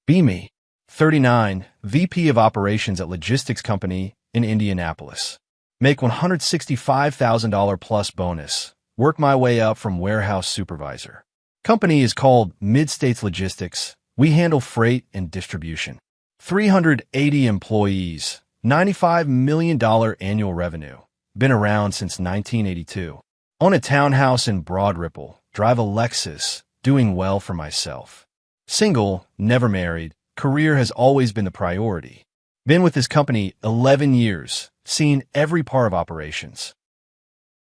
Me, 39, VP of Operations at logistics company in Indianapolis. Make $165,000 plus bonus. Work my way up from warehouse supervisor. Company is called Mid-States Logistics. We handle freight and distribution. 380 employees, $95 million annual revenue. Been around since 1982. Own a townhouse in Broad Ripple. Drive a Lexus. Doing well for myself. Single, never married. Career has always been the priority. Been with this company 11 years. Seen every part of operations.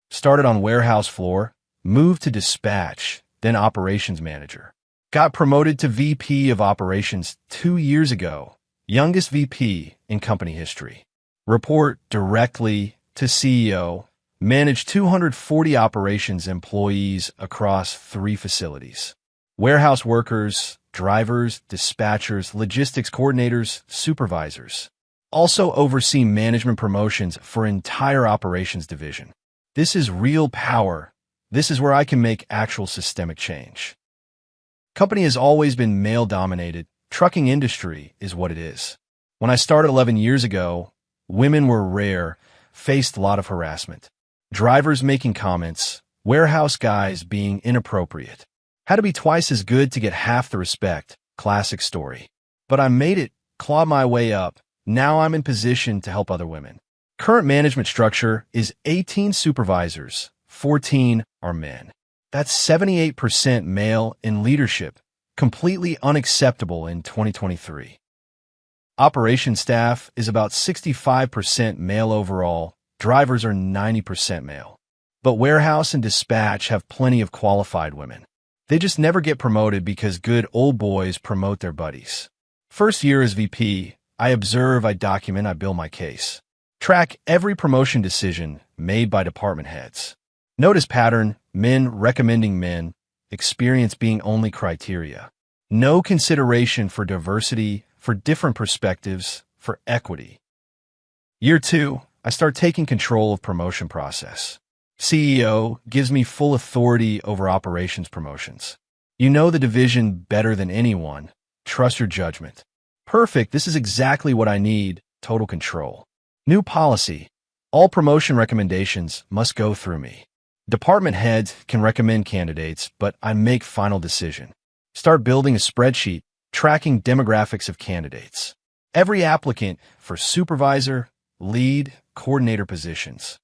Started on warehouse floor. Moved to dispatch. Then operations manager. Got promoted to VP of operations 2 years ago. Youngest VP in company history. Report directly to CEO. Manage 240 operations employees across 3 facilities. Warehouse workers, drivers, dispatchers, logistics coordinators, supervisors. Also oversee management promotions for entire operations division. This is real power. This is where I can make actual systemic change. Company has always been male-dominated. Trucking industry is what it is. When I started 11 years ago, women were rare, faced a lot of harassment. Drivers making comments, warehouse guys being inappropriate. Had to be twice as good to get half the respect. Classic story. But I made it, clawed my way up. Now I'm in position to help other women. Current management structure is 18 supervisors, 14 are men. That's 78% male in leadership. Completely unacceptable in 2023. Operations staff is about 65% male overall. Drivers are 90% male. But warehouse and dispatch have plenty of qualified women. They just never get promoted because good old boys promote their buddies. First year as VP, I observe, I document, I build my case. Track every promotion decision made by department heads. Notice pattern, men recommending men, experience being only criteria. No consideration for diversity, for different perspectives, for equity. Year 2, I start taking control of promotion process. CEO gives me full authority over operations promotions. You know the division better than anyone. Trust your judgment. Perfect, this is exactly what I need, total control. New policy. All promotion recommendations must go through me. Department heads can recommend candidates, but I make final decision. Start building a spreadsheet, tracking demographics of candidates. Every applicant for supervisor, lead, coordinator positions.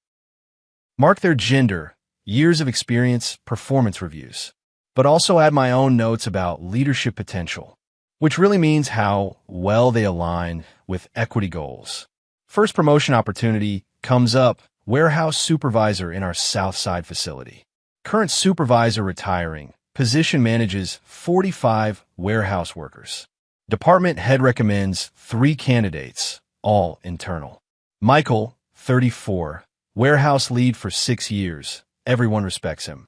Mark their gender, years of experience, performance reviews. But also add my own notes about leadership potential, which really means how well they align with equity goals. First promotion opportunity comes up, warehouse supervisor in our Southside facility. Current supervisor retiring. Position manages 45 warehouse workers. Department head recommends 3 candidates, all internal. Michael, 34, warehouse lead for 6 years. Everyone respects him.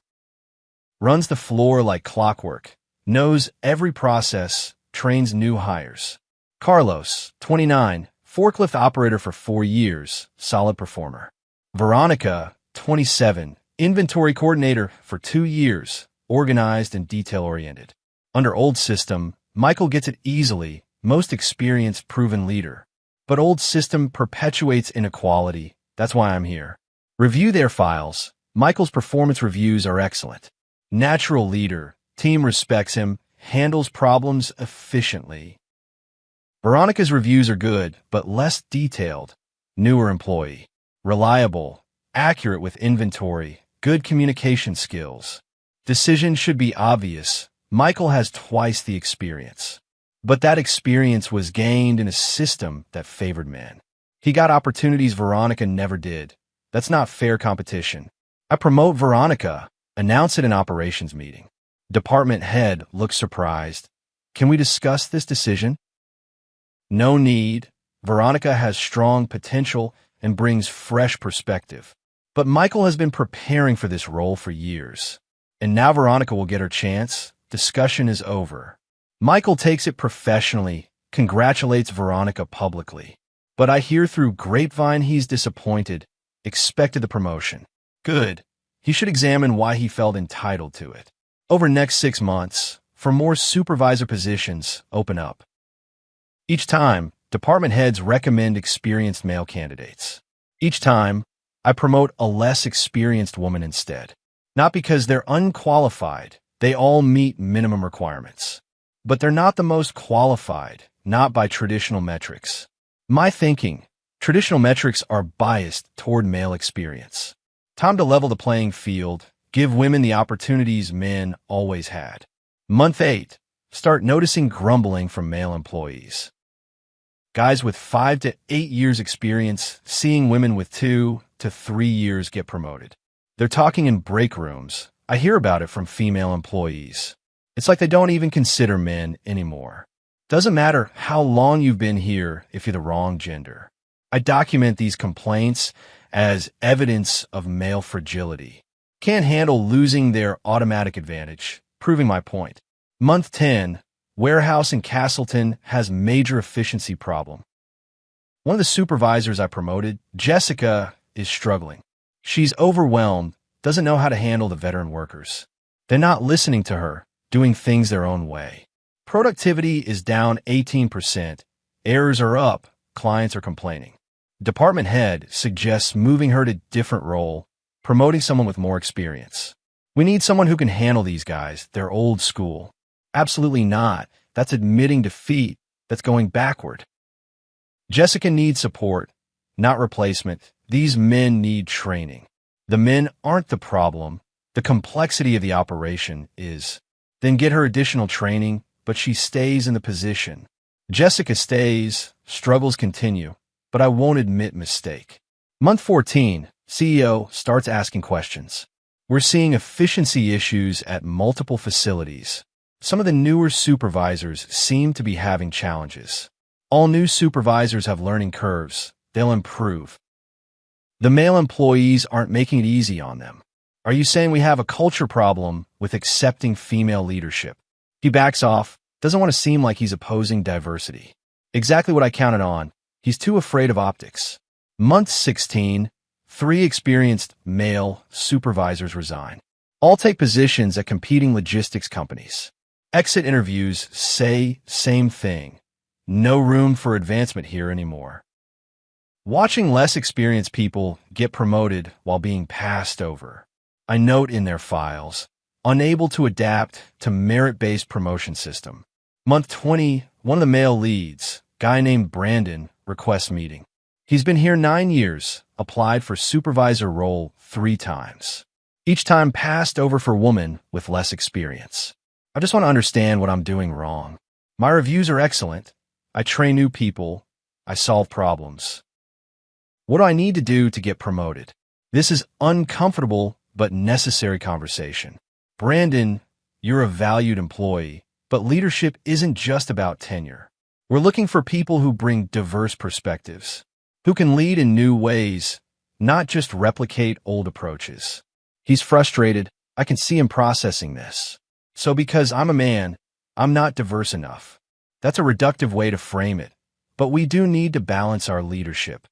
Runs the floor like clockwork. Knows every process. Trains new hires. Carlos, 29, forklift operator for 4 years. Solid performer. Veronica, 27, inventory coordinator for 2 years. Organized and detail-oriented. Under old system, Michael gets it easily, most experienced, proven leader. But old system perpetuates inequality. That's why I'm here. Review their files. Michael's performance reviews are excellent. Natural leader. Team respects him. Handles problems efficiently. Veronica's reviews are good, but less detailed. Newer employee. Reliable. Accurate with inventory. Good communication skills. Decision should be obvious. Michael has twice the experience. But that experience was gained in a system that favored men. He got opportunities Veronica never did. That's not fair competition. I promote Veronica. Announce it in operations meeting. Department head looks surprised. Can we discuss this decision? No need. Veronica has strong potential and brings fresh perspective. But Michael has been preparing for this role for years. And now Veronica will get her chance. Discussion is over. Michael takes it professionally, congratulates Veronica publicly. But I hear through grapevine he's disappointed, expected the promotion. Good. He should examine why he felt entitled to it. Over next 6 months, for more supervisor positions, open up. Each time, department heads recommend experienced male candidates. Each time, I promote a less experienced woman instead. Not because they're unqualified, they all meet minimum requirements. But they're not the most qualified, not by traditional metrics. My thinking, traditional metrics are biased toward male experience. Time to level the playing field, give women the opportunities men always had. Month 8, start noticing grumbling from male employees. Guys with 5 to 8 years experience seeing women with 2 to 3 years get promoted. They're talking in break rooms. I hear about it from female employees. It's like they don't even consider men anymore. Doesn't matter how long you've been here if you're the wrong gender. I document these complaints as evidence of male fragility. Can't handle losing their automatic advantage, proving my point. Month 10, warehouse in Castleton has major efficiency problem. One of the supervisors I promoted, Jessica, is struggling. She's overwhelmed, doesn't know how to handle the veteran workers. They're not listening to her, doing things their own way. Productivity is down 18%. Errors are up. Clients are complaining. Department head suggests moving her to different role, promoting someone with more experience. We need someone who can handle these guys. They're old school. Absolutely not. That's admitting defeat. That's going backward. Jessica needs support, not replacement. These men need training. The men aren't the problem. The complexity of the operation is. Then get her additional training, but she stays in the position. Jessica stays, struggles continue, but I won't admit mistake. Month 14, CEO starts asking questions. We're seeing efficiency issues at multiple facilities. Some of the newer supervisors seem to be having challenges. All new supervisors have learning curves. They'll improve. The male employees aren't making it easy on them. Are you saying we have a culture problem with accepting female leadership? He backs off, doesn't want to seem like he's opposing diversity. Exactly what I counted on. He's too afraid of optics. Month 16, 3 experienced male supervisors resign. All take positions at competing logistics companies. Exit interviews say same thing. No room for advancement here anymore. Watching less experienced people get promoted while being passed over. I note in their files, unable to adapt to merit-based promotion system. Month 20, one of the male leads, guy named Brandon, requests meeting. He's been here 9 years, applied for supervisor role 3 times. Each time passed over for woman with less experience. I just want to understand what I'm doing wrong. My reviews are excellent. I train new people. I solve problems. What do I need to do to get promoted? This is uncomfortable but necessary conversation. Brandon, you're a valued employee, but leadership isn't just about tenure. We're looking for people who bring diverse perspectives, who can lead in new ways, not just replicate old approaches. He's frustrated. I can see him processing this. So because I'm a man, I'm not diverse enough. That's a reductive way to frame it, but we do need to balance our leadership.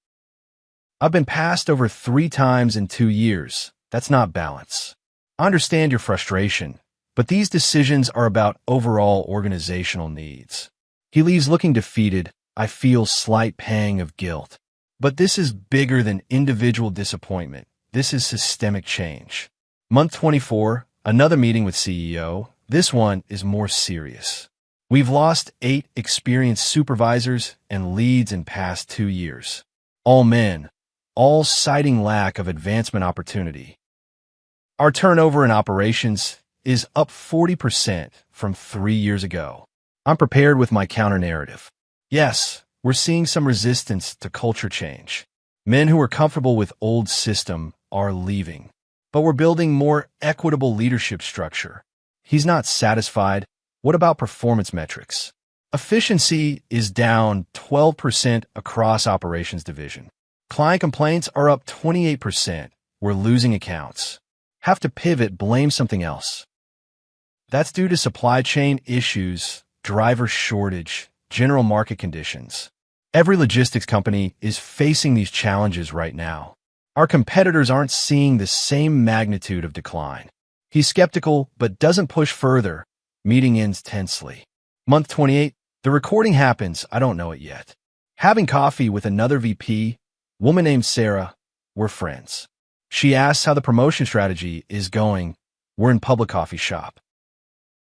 I've been passed over 3 times in 2 years. That's not balance. I understand your frustration, but these decisions are about overall organizational needs. He leaves looking defeated. I feel slight pang of guilt. But this is bigger than individual disappointment. This is systemic change. Month 24, another meeting with CEO. This one is more serious. We've lost 8 experienced supervisors and leads in past 2 years. All men, all citing lack of advancement opportunity. Our turnover in operations is up 40% from 3 years ago. I'm prepared with my counter-narrative. Yes, we're seeing some resistance to culture change. Men who are comfortable with old system are leaving. But we're building more equitable leadership structure. He's not satisfied. What about performance metrics? Efficiency is down 12% across operations division. Client complaints are up 28%. We're losing accounts. Have to pivot, blame something else. That's due to supply chain issues, driver shortage, general market conditions. Every logistics company is facing these challenges right now. Our competitors aren't seeing the same magnitude of decline. He's skeptical, but doesn't push further. Meeting ends tensely. Month 28, The recording happens, I don't know it yet. Having coffee with another VP, woman named Sarah, we're friends. She asks how the promotion strategy is going. We're in public coffee shop.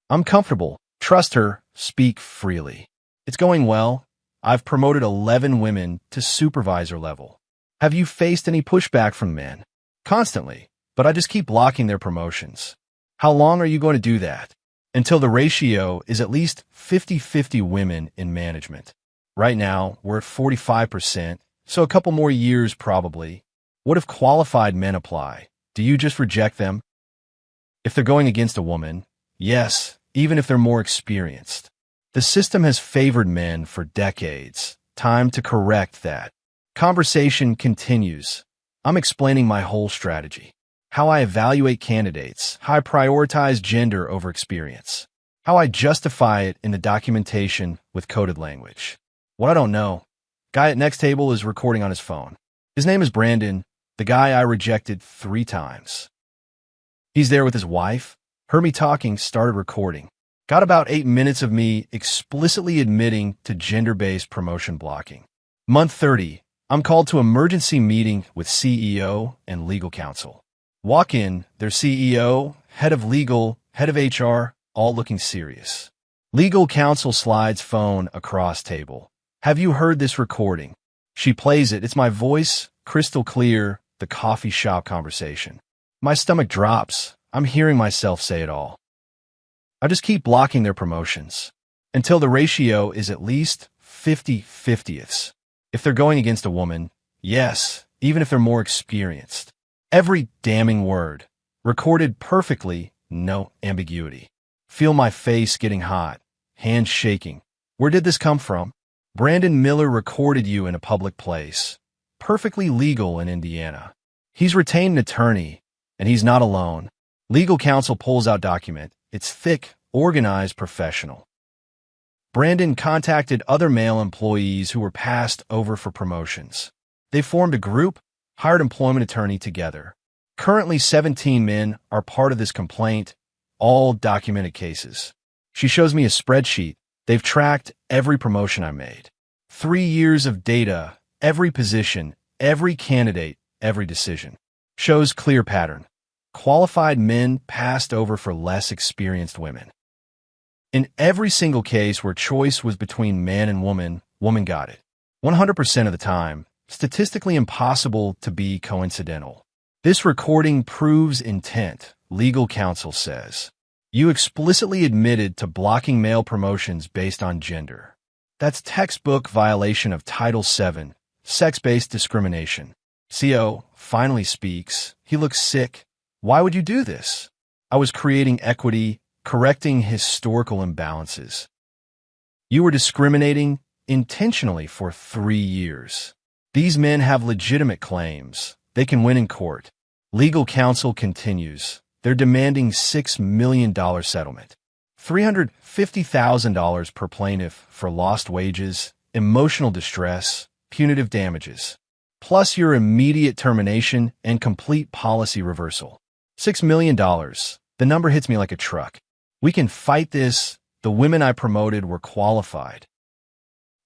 I'm comfortable. Trust her. Speak freely. It's going well. I've promoted 11 women to supervisor level. Have you faced any pushback from men? Constantly, but I just keep blocking their promotions. How long are you going to do that? Until the ratio is at least 50-50 women in management. Right now, we're at 45%, so a couple more years probably. What if qualified men apply? Do you just reject them? If they're going against a woman, yes, even if they're more experienced. The system has favored men for decades. Time to correct that. Conversation continues. I'm explaining my whole strategy. How I evaluate candidates, how I prioritize gender over experience, how I justify it in the documentation with coded language. What I don't know, guy at next table is recording on his phone. His name is Brandon, the guy I rejected 3 times. He's there with his wife, heard me talking, started recording. Got about 8 minutes of me explicitly admitting to gender-based promotion blocking. Month 30, I'm called to emergency meeting with CEO and legal counsel. Walk in, their CEO, head of legal, head of HR, all looking serious. Legal counsel slides phone across table. Have you heard this recording? She plays it. It's my voice, crystal clear, the coffee shop conversation. My stomach drops. I'm hearing myself say it all. I just keep blocking their promotions until the ratio is at least 50-50ths. If they're going against a woman, yes, even if they're more experienced. Every damning word, recorded perfectly, no ambiguity. Feel my face getting hot, hands shaking. Where did this come from? Brandon Miller recorded you in a public place. Perfectly legal in Indiana. He's retained an attorney, and he's not alone. Legal counsel pulls out document. It's thick, organized, professional. Brandon contacted other male employees who were passed over for promotions. They formed a group, hired employment attorney together. Currently 17 men are part of this complaint, all documented cases. She shows me a spreadsheet. They've tracked every promotion I made. 3 years of data, every position, every candidate, every decision. Shows clear pattern. Qualified men passed over for less experienced women. In every single case where choice was between man and woman, woman got it. 100% of the time. Statistically impossible to be coincidental. This recording proves intent, legal counsel says. You explicitly admitted to blocking male promotions based on gender. That's textbook violation of Title VII, sex-based discrimination. CO finally speaks. He looks sick. Why would you do this? I was creating equity, correcting historical imbalances. You were discriminating intentionally for 3 years. These men have legitimate claims. They can win in court. Legal counsel continues. They're demanding $6 million settlement. $350,000 per plaintiff for lost wages, emotional distress, punitive damages, plus your immediate termination and complete policy reversal. $6 million. The number hits me like a truck. We can fight this. The women I promoted were qualified.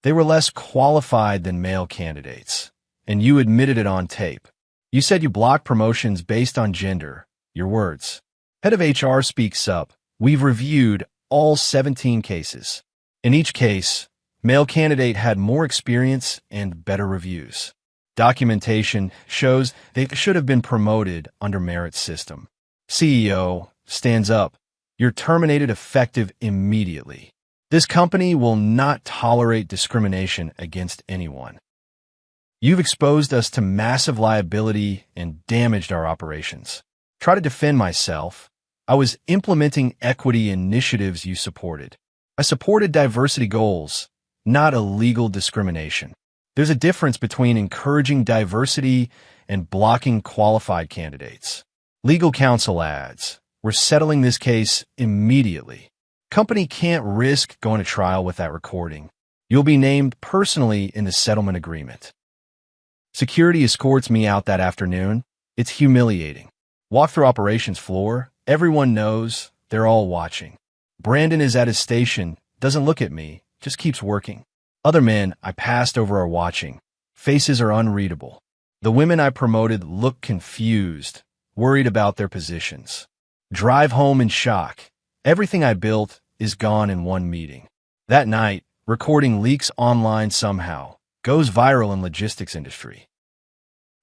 They were less qualified than male candidates, and you admitted it on tape. You said you blocked promotions based on gender. Your words. Head of HR speaks up. We've reviewed all 17 cases. In each case, male candidate had more experience and better reviews. Documentation shows they should have been promoted under merit system. CEO stands up. You're terminated effective immediately. This company will not tolerate discrimination against anyone. You've exposed us to massive liability and damaged our operations. Try to defend myself. I was implementing equity initiatives you supported. I supported diversity goals, not illegal discrimination. There's a difference between encouraging diversity and blocking qualified candidates. Legal counsel adds, we're settling this case immediately. Company can't risk going to trial with that recording. You'll be named personally in the settlement agreement. Security escorts me out that afternoon. It's humiliating. Walk through operations floor. Everyone knows. They're all watching. Brandon is at his station, doesn't look at me, just keeps working. Other men I passed over are watching. Faces are unreadable. The women I promoted look confused, worried about their positions. Drive home in shock. Everything I built is gone in one meeting. That night, recording leaks online somehow, goes viral in logistics industry.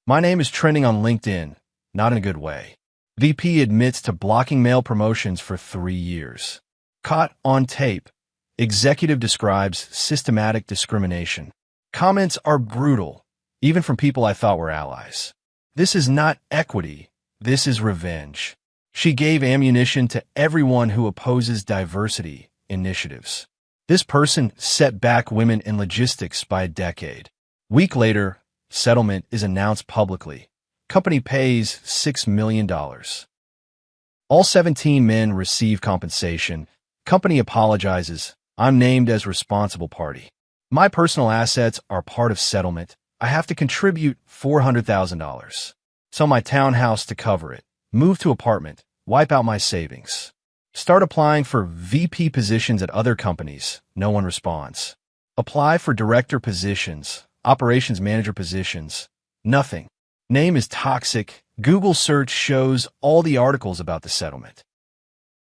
My name is trending on LinkedIn, not in a good way. VP admits to blocking male promotions for 3 years. Caught on tape. Executive describes systematic discrimination. Comments are brutal, even from people I thought were allies. This is not equity. This is revenge. She gave ammunition to everyone who opposes diversity initiatives. This person set back women in logistics by a decade. Week later, settlement is announced publicly. Company pays $6 million. All 17 men receive compensation. Company apologizes. I'm named as responsible party. My personal assets are part of settlement. I have to contribute $400,000. Sell my townhouse to cover it. Move to apartment. Wipe out my savings. Start applying for VP positions at other companies. No one responds. Apply for director positions, operations manager positions. Nothing. Name is toxic. Google search shows all the articles about the settlement.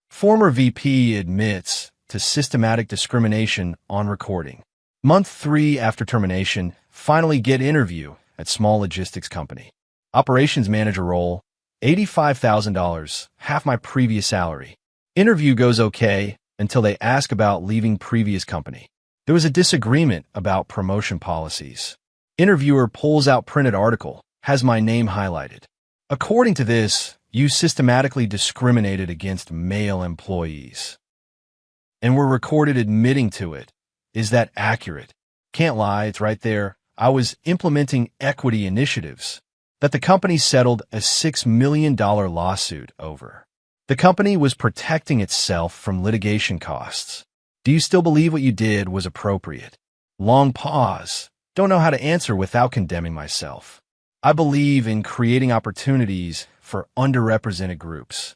Former VP admits to systematic discrimination on recording. Month 3 after termination, finally get interview at small logistics company. Operations manager role, $85,000, half my previous salary. Interview goes okay until they ask about leaving previous company. There was a disagreement about promotion policies. Interviewer pulls out printed article, has my name highlighted. According to this, you systematically discriminated against male employees. And were recorded admitting to it. Is that accurate? Can't lie, it's right there. I was implementing equity initiatives that the company settled a $6 million lawsuit over. The company was protecting itself from litigation costs. Do you still believe what you did was appropriate? Long pause. Don't know how to answer without condemning myself. I believe in creating opportunities for underrepresented groups.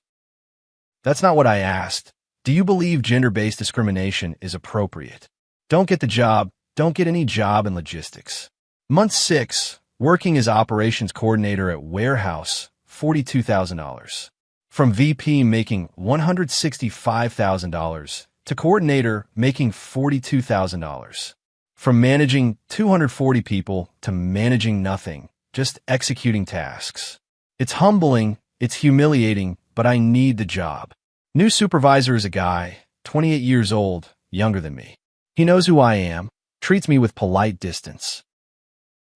That's not what I asked. Do you believe gender-based discrimination is appropriate? Don't get the job. Don't get any job in logistics. Month 6, working as operations coordinator at warehouse, $42,000. From VP making $165,000 to coordinator making $42,000. From managing 240 people to managing nothing, just executing tasks. It's humbling, it's humiliating, but I need the job. New supervisor is a guy, 28 years old, younger than me. He knows who I am, treats me with polite distance.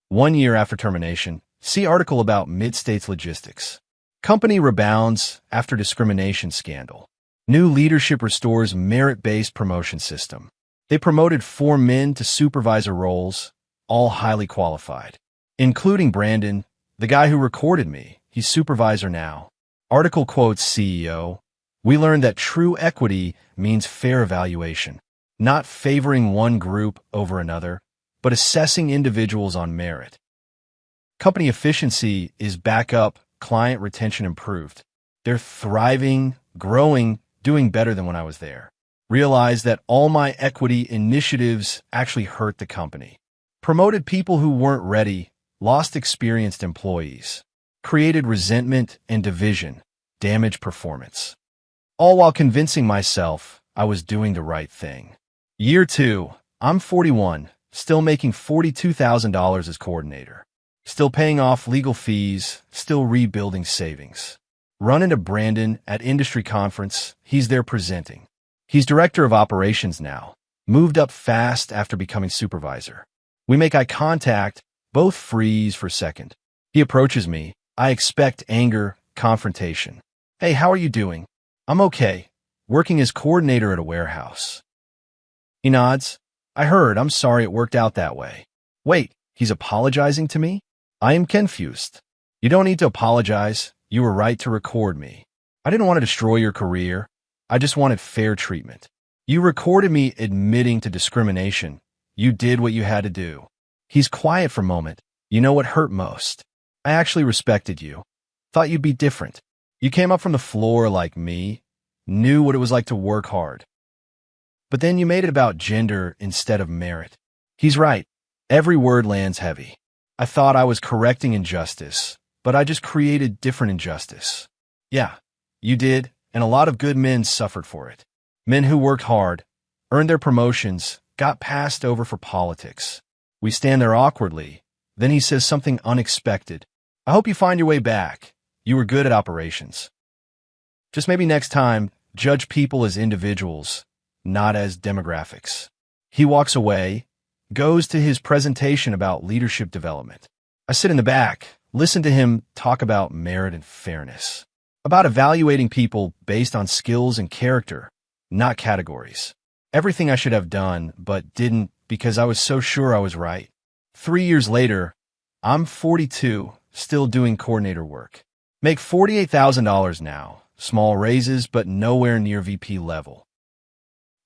1 year after termination, see article about Mid-States Logistics. Company rebounds after discrimination scandal. New leadership restores merit-based promotion system. They promoted 4 men to supervisor roles, all highly qualified, including Brandon, the guy who recorded me. He's supervisor now. Article quotes CEO. We learned that true equity means fair evaluation, not favoring one group over another, but assessing individuals on merit. Company efficiency is back up, client retention improved. They're thriving, growing, doing better than when I was there. Realized that all my equity initiatives actually hurt the company. Promoted people who weren't ready, lost experienced employees. Created resentment and division, damaged performance. All while convincing myself I was doing the right thing. Year 2, I'm 41, still making $42,000 as coordinator. Still paying off legal fees, still rebuilding savings. Run into Brandon at industry conference, he's there presenting. He's director of operations now, moved up fast after becoming supervisor. We make eye contact, both freeze for a second. He approaches me, I expect anger, confrontation. Hey, how are you doing? I'm okay, working as coordinator at a warehouse. He nods. I heard, I'm sorry it worked out that way. Wait, he's apologizing to me? I am confused. You don't need to apologize. You were right to record me. I didn't want to destroy your career. I just wanted fair treatment. You recorded me admitting to discrimination. You did what you had to do. He's quiet for a moment. You know what hurt most? I actually respected you. Thought you'd be different. You came up from the floor like me, knew what it was like to work hard. But then you made it about gender instead of merit. He's right. Every word lands heavy. I thought I was correcting injustice, but I just created different injustice. Yeah, you did, and a lot of good men suffered for it. Men who worked hard, earned their promotions, got passed over for politics. We stand there awkwardly. Then he says something unexpected. I hope you find your way back. You were good at operations. Just maybe next time, judge people as individuals, not as demographics. He walks away, goes to his presentation about leadership development. I sit in the back, listen to him talk about merit and fairness, about evaluating people based on skills and character, not categories. Everything I should have done, but didn't because I was so sure I was right. 3 years later, I'm 42, still doing coordinator work. Make $48,000 now, small raises, but nowhere near VP level.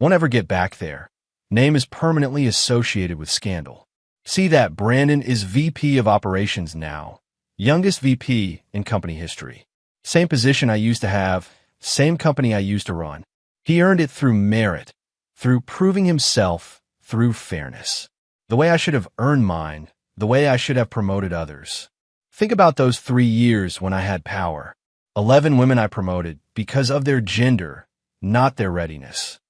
Won't ever get back there. Name is permanently associated with scandal. See that Brandon is VP of operations now, youngest VP in company history. Same position I used to have, same company I used to run. He earned it through merit, through proving himself, through fairness. The way I should have earned mine, the way I should have promoted others. Think about those 3 years when I had power. 11 women I promoted because of their gender, not their readiness.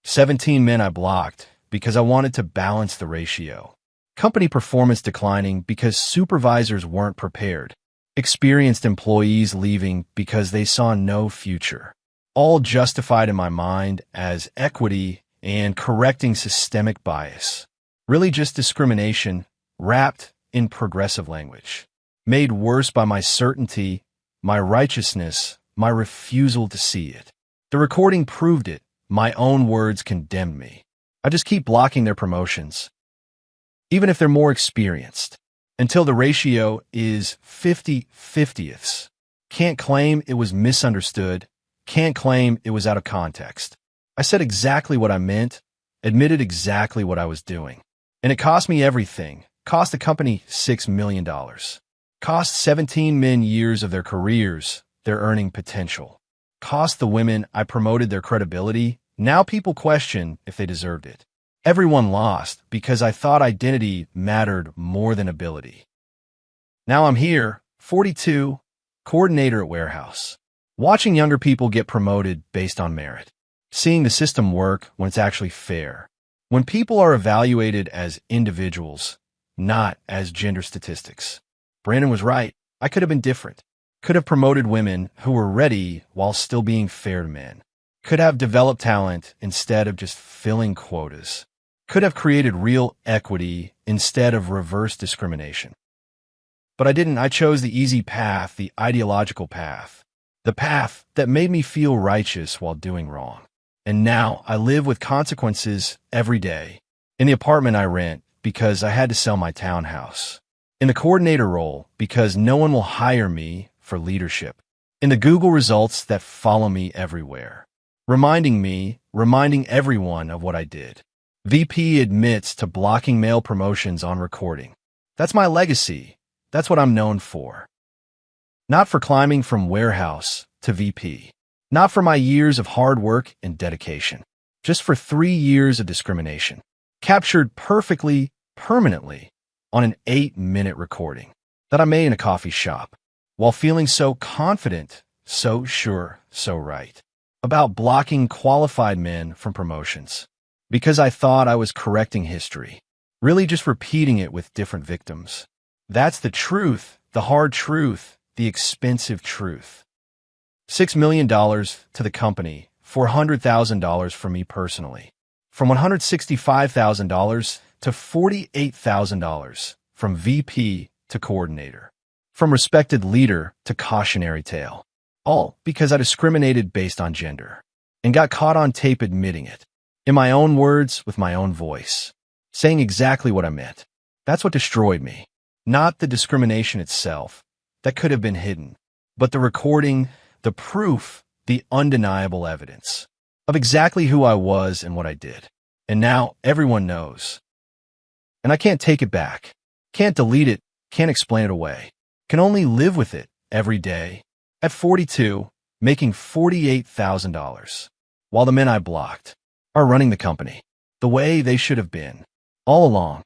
17 men I blocked because I wanted to balance the ratio. Company performance declining because supervisors weren't prepared. Experienced employees leaving because they saw no future. All justified in my mind as equity and correcting systemic bias. Really just discrimination wrapped in progressive language. Made worse by my certainty, my righteousness, my refusal to see it. The recording proved it. My own words condemned me. I just keep blocking their promotions, even if they're more experienced, until the ratio is 50/50ths. Can't claim it was misunderstood. Can't claim it was out of context. I said exactly what I meant, admitted exactly what I was doing. And it cost me everything. Cost the company $6 million. Cost 17 men years of their careers, their earning potential. Cost the women I promoted their credibility. Now people question if they deserved it. Everyone lost because I thought identity mattered more than ability. Now I'm here, 42, coordinator at warehouse, watching younger people get promoted based on merit, seeing the system work when it's actually fair, when people are evaluated as individuals, not as gender statistics. Brandon was right. I could have been different. Could have promoted women who were ready while still being fair to men. Could have developed talent instead of just filling quotas. Could have created real equity instead of reverse discrimination. But I didn't. I chose the easy path, the ideological path, the path that made me feel righteous while doing wrong. And now I live with consequences every day. In the apartment I rent because I had to sell my townhouse. In the coordinator role because no one will hire me for leadership. In the Google results that follow me everywhere. Reminding everyone of what I did. VP admits to blocking male promotions on recording. That's my legacy. That's what I'm known for. Not for climbing from warehouse to VP. Not for my years of hard work and dedication. Just for 3 years of discrimination. Captured perfectly, permanently, on an 8-minute recording that I made in a coffee shop, while feeling so confident, so sure, so right, about blocking qualified men from promotions. Because I thought I was correcting history, really just repeating it with different victims. That's the truth, the hard truth, the expensive truth. $6 million to the company, $400,000 from me personally. From $165,000 to $48,000, from VP to coordinator. From respected leader to cautionary tale. All because I discriminated based on gender. And got caught on tape admitting it. In my own words, with my own voice. Saying exactly what I meant. That's what destroyed me. Not the discrimination itself. That could have been hidden. But the recording, the proof, the undeniable evidence. Of exactly who I was and what I did. And now everyone knows. And I can't take it back. Can't delete it. Can't explain it away. Can only live with it every day. At 42, making $48,000. While the men I blocked are running the company the way they should have been all along.